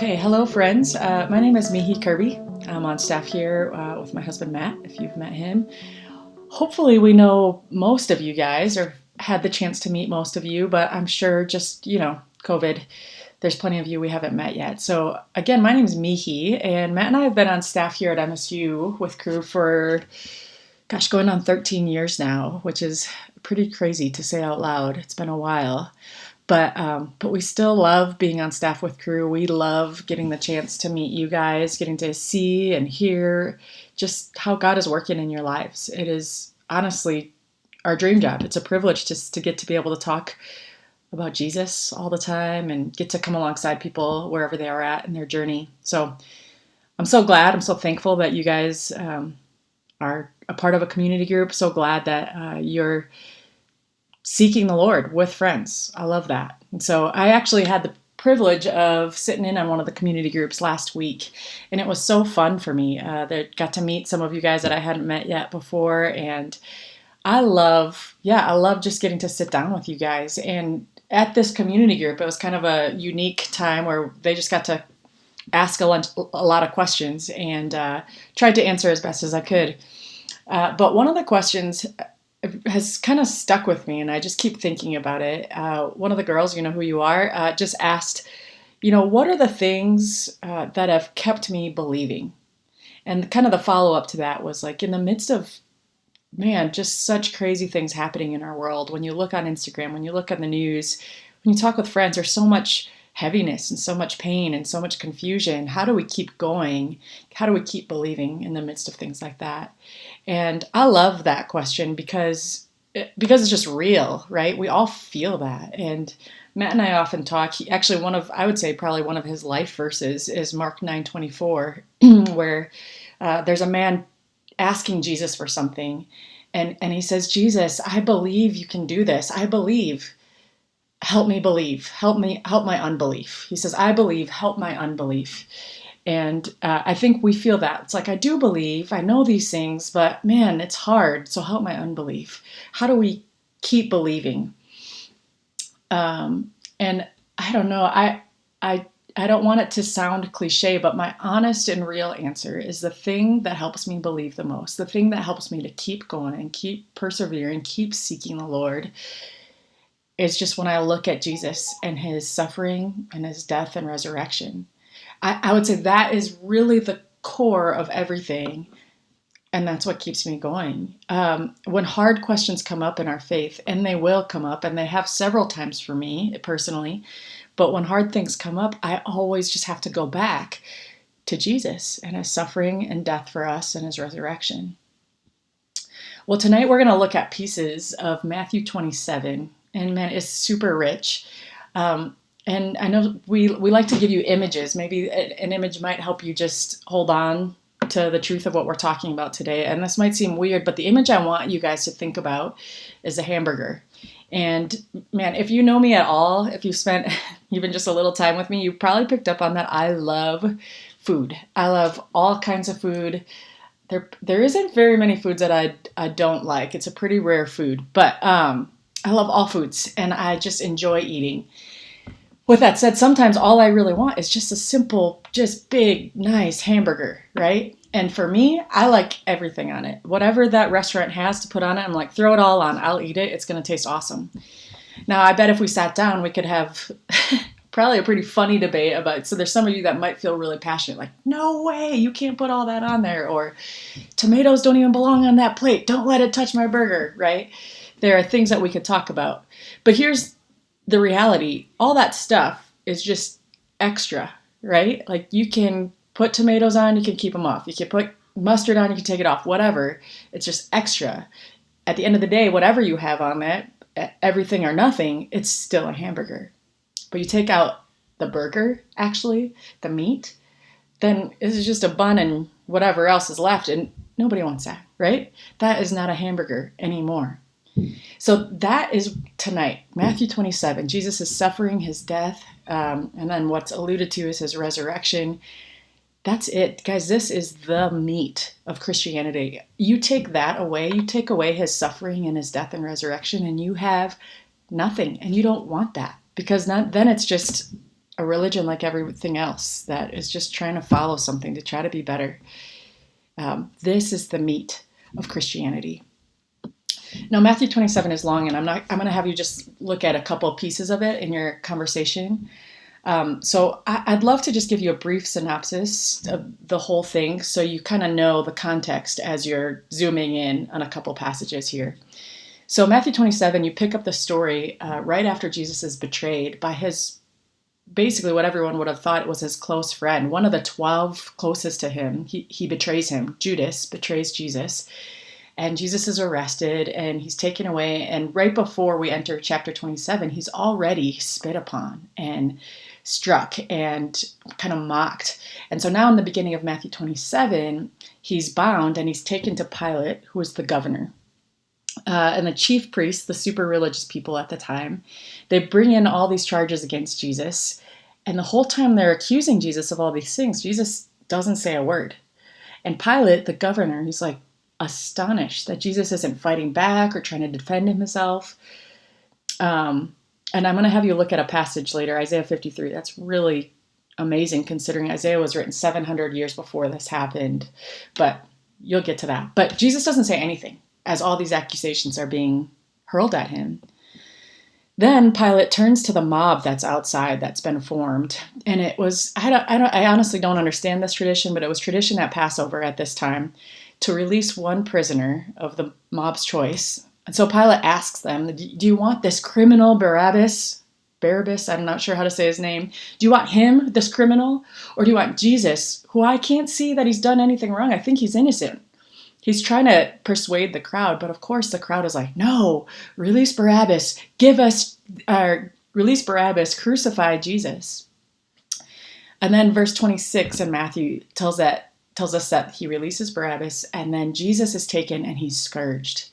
Okay, hello friends. My name is MeeHee Kirby. I'm on staff here with my husband Matt, if you've met him. Hopefully we know most of you guys or had the chance to meet most of you, but I'm sure just, COVID, there's plenty of you we haven't met yet. So again, my name is MeeHee, and Matt and I have been on staff here at MSU with Crew for, going on 13 years now, which is pretty crazy to say out loud. It's been a while. But we still love being on staff with Crew. We love getting the chance to meet you guys, getting to see and hear just how God is working in your lives. It is honestly our dream job. It's a privilege to get to be able to talk about Jesus all the time and get to come alongside people wherever they are at in their journey. So I'm so glad. I'm so thankful that you guys are a part of a community group. So glad that you're seeking the Lord with friends. I love that. And so I actually had the privilege of sitting in on one of the community groups last week, and it was so fun for me. They got to meet some of you guys that I hadn't met yet before, and I love just getting to sit down with you guys. And at this community group, it was kind of a unique time where they just got to ask a lot of questions, and tried to answer as best as I could. But one of the questions has kind of stuck with me, and I just keep thinking about it. One of the girls, you know who you are, just asked, what are the things that have kept me believing? And kind of the follow-up to that was like, in the midst of, man, just such crazy things happening in our world, when you look on Instagram, when you look on the news, when you talk with friends, there's so much heaviness and so much pain and so much confusion. How do we keep going? How do we keep believing in the midst of things like that? And I love that question because it's just real, right? We all feel that. And Matt and I often talk. He actually, I would say probably one of his life verses is Mark 9:24, where there's a man asking Jesus for something, and he says, "Jesus, I believe you can do this. I believe. Help me believe. Help my unbelief." He says, "I believe. Help my unbelief." And I think we feel that. It's like, I do believe, I know these things, but man, it's hard. So help my unbelief. How do we keep believing? And I don't know, I don't want it to sound cliche, but my honest and real answer is the thing that helps me believe the most, the thing that helps me to keep going and keep persevering, keep seeking the Lord, is just when I look at Jesus and his suffering and his death and resurrection. I would say that is really the core of everything, and that's what keeps me going. When hard questions come up in our faith, and they will come up, and they have several times for me personally, but when hard things come up, I always just have to go back to Jesus and his suffering and death for us and his resurrection. Well, tonight we're going to look at pieces of Matthew 27, and man, it's super rich. And I know we like to give you images. Maybe an image might help you just hold on to the truth of what we're talking about today. And this might seem weird, but the image I want you guys to think about is a hamburger. And man, if you know me at all, if you've spent even just a little time with me, you probably picked up on that. I love food. I love all kinds of food. There isn't very many foods that I don't like. It's a pretty rare food, but I love all foods, and I just enjoy eating. With that said, sometimes all I really want is just a simple, just big, nice hamburger, right? And for me, I like everything on it. Whatever that restaurant has to put on it, I'm like, throw it all on. I'll eat it. It's going to taste awesome. Now, I bet if we sat down, we could have probably a pretty funny debate about it. So there's some of you that might feel really passionate, like, no way, you can't put all that on there. Or tomatoes don't even belong on that plate. Don't let it touch my burger, right? There are things that we could talk about. But here's the reality. All that stuff is just extra, right? Like, you can put tomatoes on, you can keep them off. You can put mustard on, you can take it off, whatever. It's just extra. At the end of the day, whatever you have on that, everything or nothing, it's still a hamburger. But you take out the burger, actually, the meat, then it's just a bun and whatever else is left, and nobody wants that, right? That is not a hamburger anymore. So that is tonight, Matthew 27. Jesus is suffering his death, and then what's alluded to is his resurrection. That's it. Guys, this is the meat of Christianity. You take that away, you take away his suffering and his death and resurrection, and you have nothing, and you don't want that, because then it's just a religion like everything else that is just trying to follow something to try to be better. This is the meat of Christianity. Now, Matthew 27 is long, and I'm going to have you just look at a couple of pieces of it in your conversation. So I'd love to just give you a brief synopsis of the whole thing so you kind of know the context as you're zooming in on a couple passages here. So Matthew 27, you pick up the story right after Jesus is betrayed by his, basically what everyone would have thought was his close friend, one of the 12 closest to him. He betrays him. Judas betrays Jesus. And Jesus is arrested and he's taken away. And right before we enter chapter 27, he's already spit upon and struck and kind of mocked. And so now in the beginning of Matthew 27, he's bound and he's taken to Pilate, who is the governor. And the chief priests, the super religious people at the time, they bring in all these charges against Jesus. And the whole time they're accusing Jesus of all these things, Jesus doesn't say a word. And Pilate, the governor, he's like astonished that Jesus isn't fighting back or trying to defend himself. And I'm going to have you look at a passage later, Isaiah 53. That's really amazing considering Isaiah was written 700 years before this happened. But you'll get to that. But Jesus doesn't say anything as all these accusations are being hurled at him. Then Pilate turns to the mob that's outside that's been formed. And it was, I honestly don't understand this tradition, but it was tradition at Passover at this time to release one prisoner of the mob's choice. And so Pilate asks them, do you want this criminal Barabbas, I'm not sure how to say his name. Do you want him, this criminal? Or do you want Jesus, who I can't see that he's done anything wrong? I think he's innocent. He's trying to persuade the crowd, but of course the crowd is like, no, release Barabbas, release Barabbas, crucify Jesus. And then verse 26 in Matthew tells us that he releases Barabbas, and then Jesus is taken and he's scourged.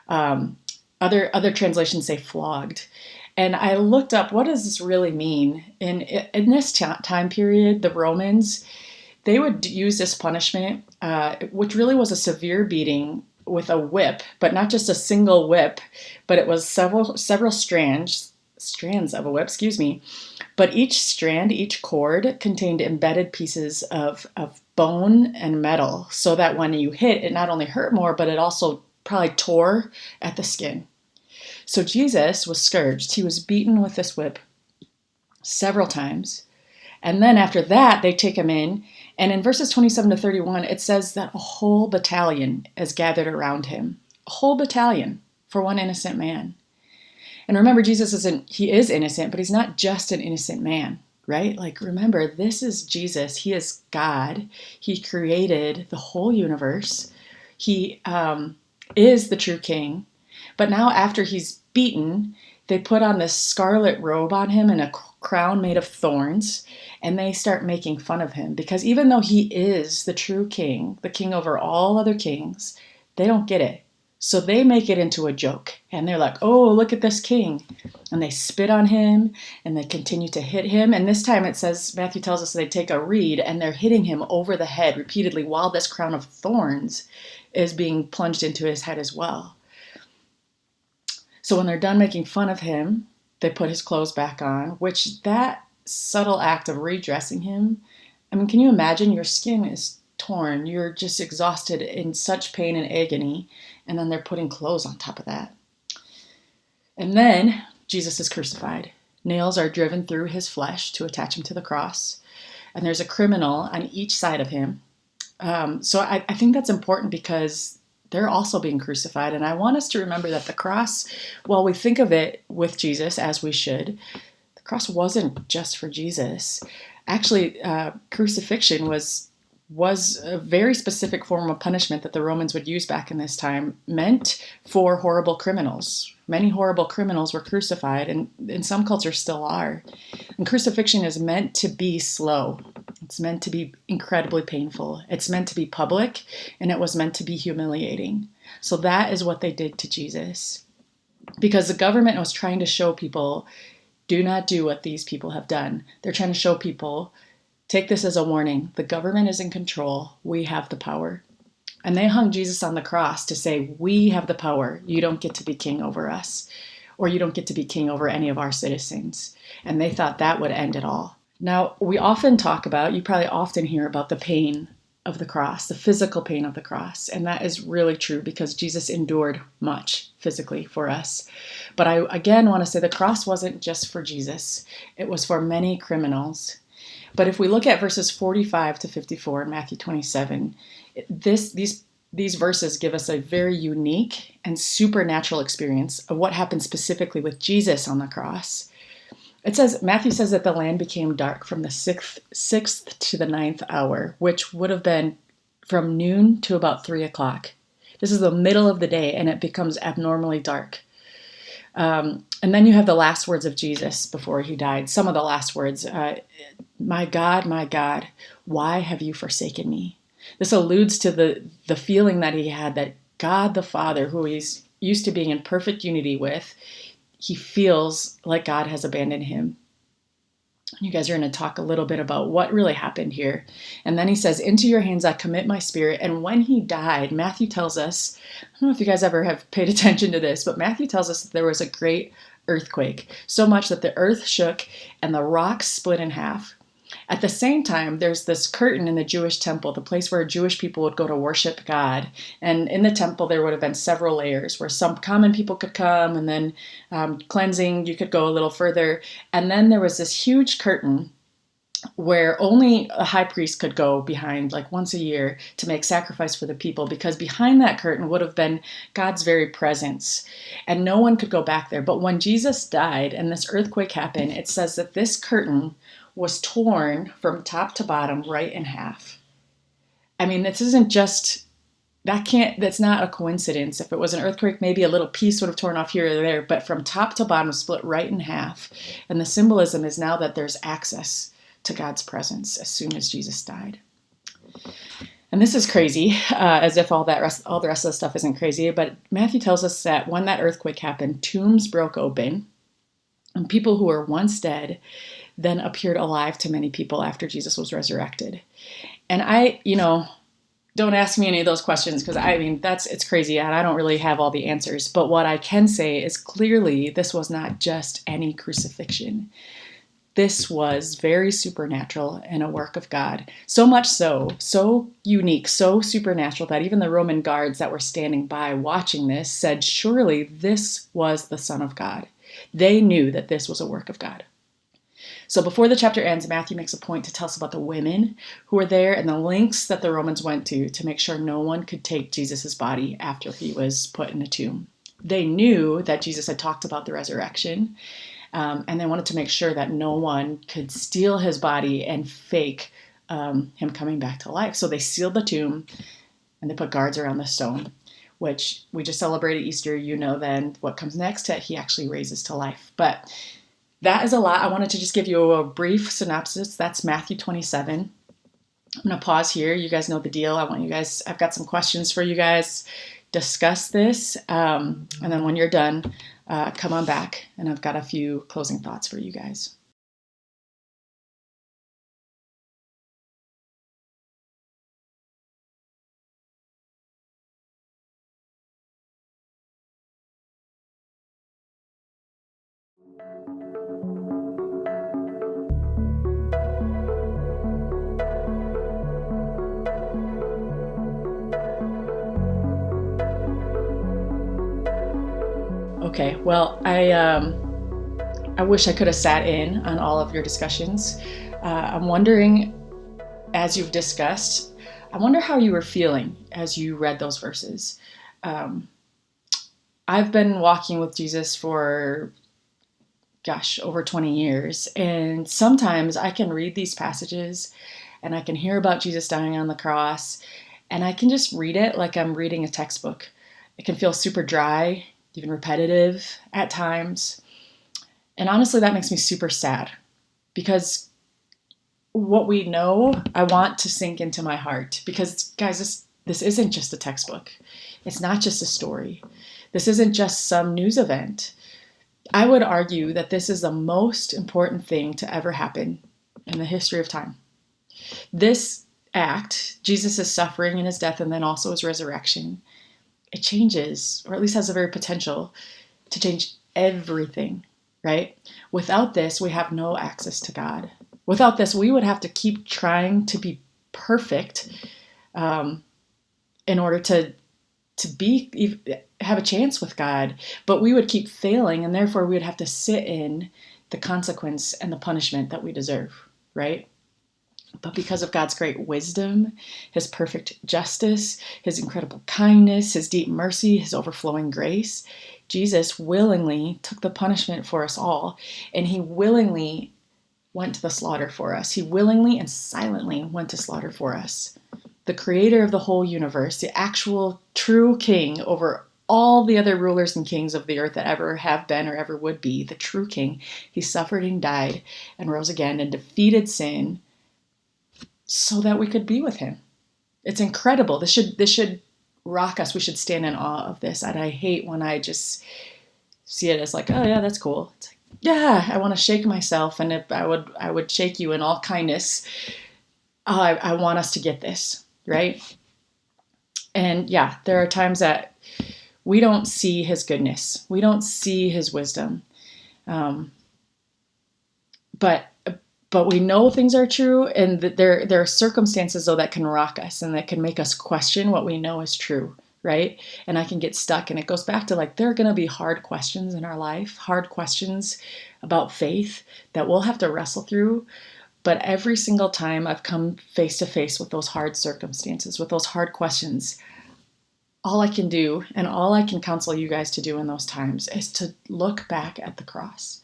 Other translations say flogged. And I looked up, what does this really mean? In this time period, the Romans, they would use this punishment, which really was a severe beating with a whip, but not just a single whip, but it was several strands of a whip, But each strand, each cord contained embedded pieces of bone and metal, so that when you hit, it not only hurt more, but it also probably tore at the skin. So Jesus was scourged. He was beaten with this whip several times. And then after that, they take him in. And in verses 27 to 31, it says that a whole battalion is gathered around him. A whole battalion for one innocent man. And remember, Jesus is innocent, but he's not just an innocent man, right? Like, remember, this is Jesus. He is God. He created the whole universe. He is the true king. But now after he's beaten, they put on this scarlet robe on him and a crown made of thorns, and they start making fun of him because even though he is the true king, the king over all other kings, they don't get it. So they make it into a joke, and they're like, oh, look at this king. And they spit on him, and they continue to hit him. And this time it says, Matthew tells us they take a reed, and they're hitting him over the head repeatedly while this crown of thorns is being plunged into his head as well. So when they're done making fun of him, they put his clothes back on, which that subtle act of redressing him, I mean, can you imagine? Your skin is torn. You're just exhausted in such pain and agony. And then they're putting clothes on top of that. And then Jesus is crucified. Nails are driven through his flesh to attach him to the cross. And there's a criminal on each side of him. So I think that's important because they're also being crucified. And I want us to remember that the cross, while we think of it with Jesus, as we should, the cross wasn't just for Jesus. Actually, crucifixion was a very specific form of punishment that the Romans would use back in this time, meant for horrible criminals. Many horrible criminals were crucified, and in some cultures still are. And crucifixion is meant to be slow. It's meant to be incredibly painful. It's meant to be public, and it was meant to be humiliating. So that is what they did to Jesus. Because the government was trying to show people, do not do what these people have done. They're trying to show people, take this as a warning. The government is in control. We have the power. And they hung Jesus on the cross to say, we have the power. You don't get to be king over us, or you don't get to be king over any of our citizens. And they thought that would end it all. Now, we often talk about, you probably often hear about the pain of the cross, the physical pain of the cross. And that is really true because Jesus endured much physically for us. But I again want to say the cross wasn't just for Jesus, it was for many criminals. But if we look at verses 45 to 54 in Matthew 27, these verses give us a very unique and supernatural experience of what happened specifically with Jesus on the cross. It says, Matthew says that the land became dark from the sixth to the ninth hour, which would have been from noon to about 3 o'clock. This is the middle of the day, and it becomes abnormally dark. And then you have the last words of Jesus before he died. Some of the last words, my God, why have you forsaken me? This alludes to the feeling that he had that God the Father, who he's used to being in perfect unity with, he feels like God has abandoned him. You guys are going to talk a little bit about what really happened here. And then he says, into your hands I commit my spirit. And when he died, Matthew tells us, I don't know if you guys ever have paid attention to this, but Matthew tells us that there was a great earthquake, so much that the earth shook and the rocks split in half. At the same time, there's this curtain in the Jewish temple, the place where Jewish people would go to worship God. And in the temple, there would have been several layers where some common people could come, and then cleansing, you could go a little further. And then there was this huge curtain where only a high priest could go behind, like once a year, to make sacrifice for the people, because behind that curtain would have been God's very presence, and no one could go back there. But when Jesus died and this earthquake happened, it says that this curtain was torn from top to bottom right in half. I mean, this isn't just, that's not a coincidence. If it was an earthquake, maybe a little piece would have torn off here or there, but from top to bottom, split right in half. And the symbolism is now that there's access to God's presence as soon as Jesus died. And this is crazy, as if all the rest of the stuff isn't crazy, but Matthew tells us that when that earthquake happened, tombs broke open, and people who were once dead then appeared alive to many people after Jesus was resurrected. And don't ask me any of those questions, because it's crazy and I don't really have all the answers. But what I can say is clearly this was not just any crucifixion. This was very supernatural and a work of God. So much so unique, so supernatural that even the Roman guards that were standing by watching this said, surely this was the Son of God. They knew that this was a work of God. So before the chapter ends, Matthew makes a point to tell us about the women who were there and the lengths that the Romans went to make sure no one could take Jesus' body after he was put in a tomb. They knew that Jesus had talked about the resurrection, and they wanted to make sure that no one could steal his body and fake him coming back to life. So they sealed the tomb and they put guards around the stone, which we just celebrated Easter. Then what comes next, he actually raises to life. But that is a lot. I wanted to just give you a brief synopsis. That's Matthew 27. I'm going to pause here. You guys know the deal. I've got some questions for you guys. Discuss this. And then when you're done, come on back. And I've got a few closing thoughts for you guys. Okay, well, I wish I could have sat in on all of your discussions. I'm wondering, as you've discussed, I wonder how you were feeling as you read those verses. I've been walking with Jesus for, over 20 years, and sometimes I can read these passages and I can hear about Jesus dying on the cross, and I can just read it like I'm reading a textbook. It can feel super dry, even repetitive at times. And honestly, that makes me super sad, because what we know, I want to sink into my heart, because guys, this isn't just a textbook. It's not just a story. This isn't just some news event. I would argue that this is the most important thing to ever happen in the history of time. This act, Jesus' suffering and his death, and then also his resurrection, it changes, or at least has a very potential to change everything, right? Without this, we have no access to God. Without this, we would have to keep trying to be perfect in order to have a chance with God. But we would keep failing, and therefore we would have to sit in the consequence and the punishment that we deserve, right? But because of God's great wisdom, his perfect justice, his incredible kindness, his deep mercy, his overflowing grace, Jesus willingly took the punishment for us all, and he willingly went to the slaughter for us. He willingly and silently went to slaughter for us. The creator of the whole universe, the actual true king over all the other rulers and kings of the earth that ever have been or ever would be, the true king, he suffered and died and rose again and defeated sin so that we could be with him. It's incredible. This should rock us. We should stand in awe of this. And I hate when I just see it as like, oh yeah, that's cool. It's like, yeah, I want to shake myself, and if I would shake you in all kindness. I want us to get this, right? And yeah, there are times that we don't see his goodness. We don't see his wisdom. But we know things are true, and that there are circumstances though that can rock us and that can make us question what we know is true, right? And I can get stuck, and it goes back to like there are going to be hard questions in our life, hard questions about faith that we'll have to wrestle through. But every single time I've come face to face with those hard circumstances, with those hard questions, all I can do and all I can counsel you guys to do in those times is to look back at the cross,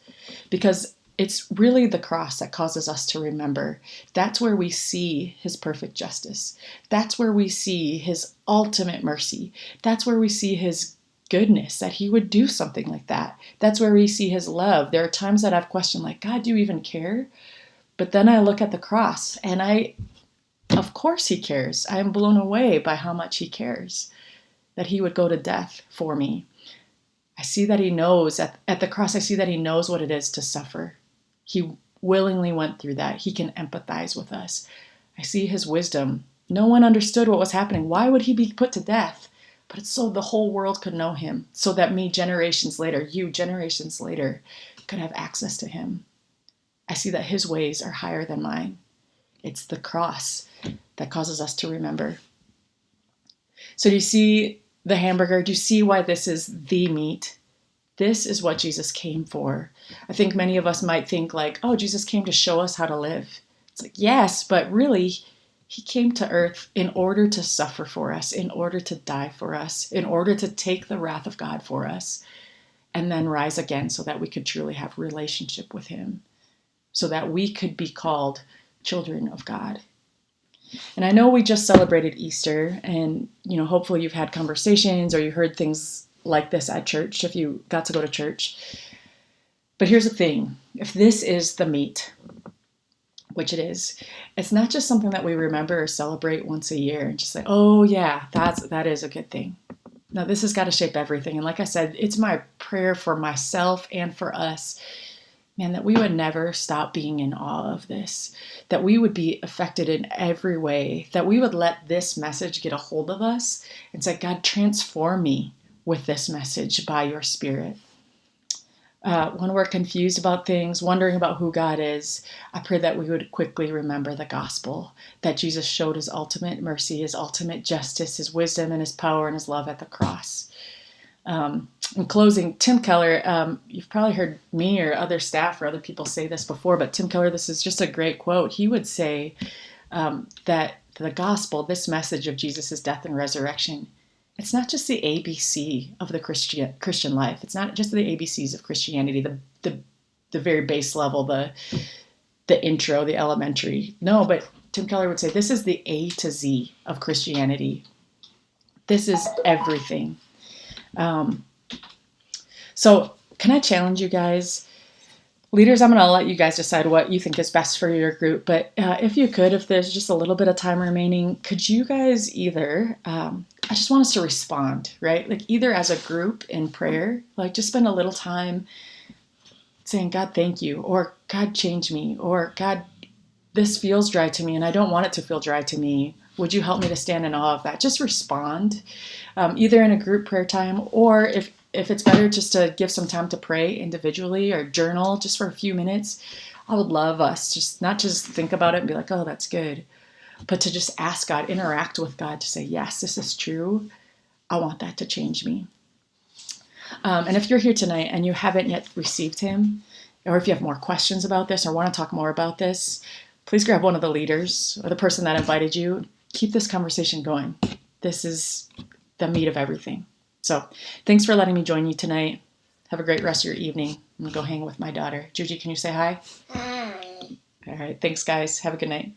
because it's really the cross that causes us to remember. That's where we see his perfect justice. That's where we see his ultimate mercy. That's where we see his goodness, that he would do something like that. That's where we see his love. There are times that I've questioned, like, God, do you even care? But then I look at the cross, and of course he cares. I am blown away by how much he cares, that he would go to death for me. I see that he knows, at the cross, I see that he knows what it is to suffer. He willingly went through that. He can empathize with us. I see his wisdom. No one understood what was happening. Why would he be put to death? But it's so the whole world could know him, so that me generations later, you generations later, could have access to him. I see that his ways are higher than mine. It's the cross that causes us to remember. So do you see the hamburger? Do you see why this is the meat? This is what Jesus came for. I think many of us might think like, oh, Jesus came to show us how to live. It's like, yes, but really, he came to earth in order to suffer for us, in order to die for us, in order to take the wrath of God for us, and then rise again so that we could truly have relationship with him, so that we could be called children of God. And I know we just celebrated Easter, and hopefully you've had conversations or you heard things like this at church if you got to go to church. But here's the thing. If this is the meat, which it is, it's not just something that we remember or celebrate once a year and just say, oh yeah, that is a good thing. No, this has got to shape everything. And like I said, it's my prayer for myself and for us, man, that we would never stop being in awe of this, that we would be affected in every way, that we would let this message get a hold of us and say, God, transform me with this message by your Spirit. When we're confused about things, wondering about who God is, I pray that we would quickly remember the gospel, that Jesus showed his ultimate mercy, his ultimate justice, his wisdom, and his power and his love at the cross. In closing, Tim Keller, you've probably heard me or other staff or other people say this before, but Tim Keller, this is just a great quote. He would say that the gospel, this message of Jesus' death and resurrection, it's not just the ABC of the Christian life. It's not just the ABCs of Christianity, the very base level, the intro, the elementary. No, but Tim Keller would say this is the A to Z of Christianity. This is everything. So can I challenge you guys? Leaders, I'm going to let you guys decide what you think is best for your group. But if there's just a little bit of time remaining, could you guys either, I just want us to respond, right? Like either as a group in prayer, like just spend a little time saying, God, thank you, or God, change me, or God, this feels dry to me and I don't want it to feel dry to me. Would you help me to stand in awe of that? Just respond, either in a group prayer time, or if it's better just to give some time to pray individually or journal just for a few minutes, I would love us just not just think about it and be like, oh, that's good, but to just ask God, interact with God to say, yes, this is true. I want that to change me. And if you're here tonight and you haven't yet received him, or if you have more questions about this or want to talk more about this, please grab one of the leaders or the person that invited you. Keep this conversation going. This is the meat of everything. So thanks for letting me join you tonight. Have a great rest of your evening. I'm going to go hang with my daughter. Juji, can you say hi? Hi. All right. Thanks, guys. Have a good night.